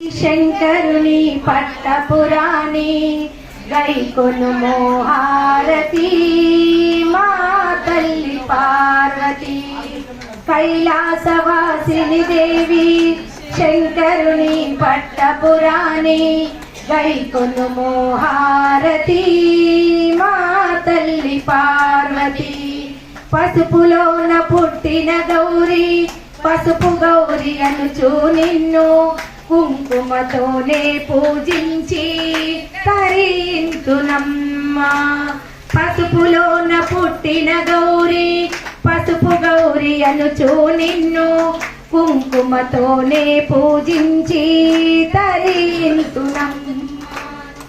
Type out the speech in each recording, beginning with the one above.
శంకరుని పట్టపురాణి గైకొనుమో హారతి మా తల్లి పార్వతి కైలాసవాసిని దేవి శంకరుని పట్టపురాణి గైకొనుమో హారతి మా తల్లి పార్వతి పసుపులోన పుట్టిన గౌరీ పసుపు గౌరి అనుచు నిన్ను కుంకుమతోనే పూజించి తరింతునమ్మా పసుపులోన పుట్టిన గౌరీ పసుపు గౌరి అనుచు నిన్ను కుంకుమతోనే పూజించి తరింతునమ్మా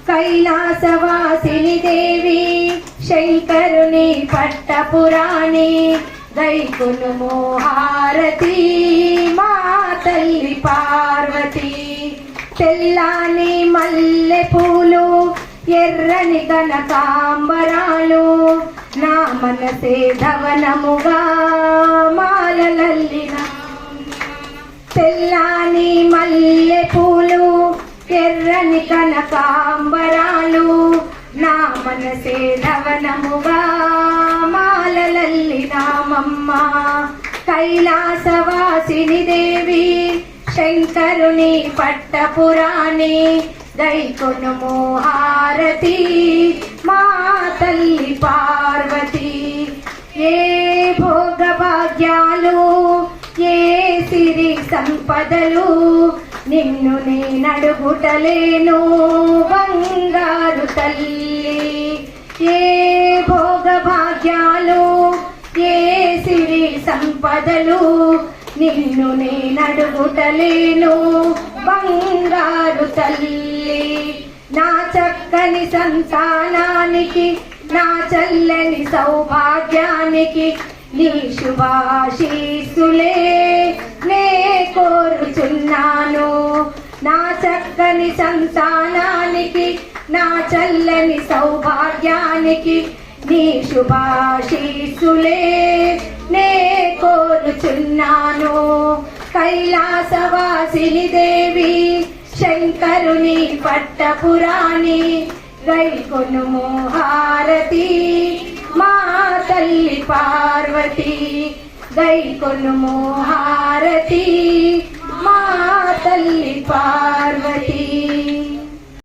కైలాసవాసిని దేవి శంకరుని పట్టపురాణి గైకొనుమో హారతి మా తల్లి పార్వతి తెల్లాని మల్లె పూలు ఎర్రని కనకాంబరాలు నా మనసే ధవనముగా మాలలల్లిన తెల్లాని మల్లె పూలు ఎర్రని కనకాంబరాలు నా మనసే ధవనముగా మాలలల్లినామమ్మ కైలాసవాసిని దేవి శంకరుని పట్టపురాణి గైకొనుమో హారతి మా తల్లి పార్వతి ఏ భోగభాగ్యాలు ఏ సిరి సంపదలు నిన్ను నేనడుగుటలేను బంగారు తల్లి ఏ భోగభాగ్యాలు ఏ సిరి సంపదలు నిన్ను నేనడుగుటలేను బంగారు తల్లి నా చక్కని సంతానానికి నా చల్లని సౌభాగ్యానికి నీ శుభాశీస్సులే నే కోరుచున్నాను నా చక్కని సంతానానికి నా చల్లని సౌభాగ్యానికి నీ శుభాశీస్సులే నే కోరుచున్నాను కైలాసవాసిని దేవి శంకరుని పట్టపురాణి గైకొనుమో హారతి మా తల్లి పార్వతి గైకొనుమో హారతి మా తల్లి పార్వతి।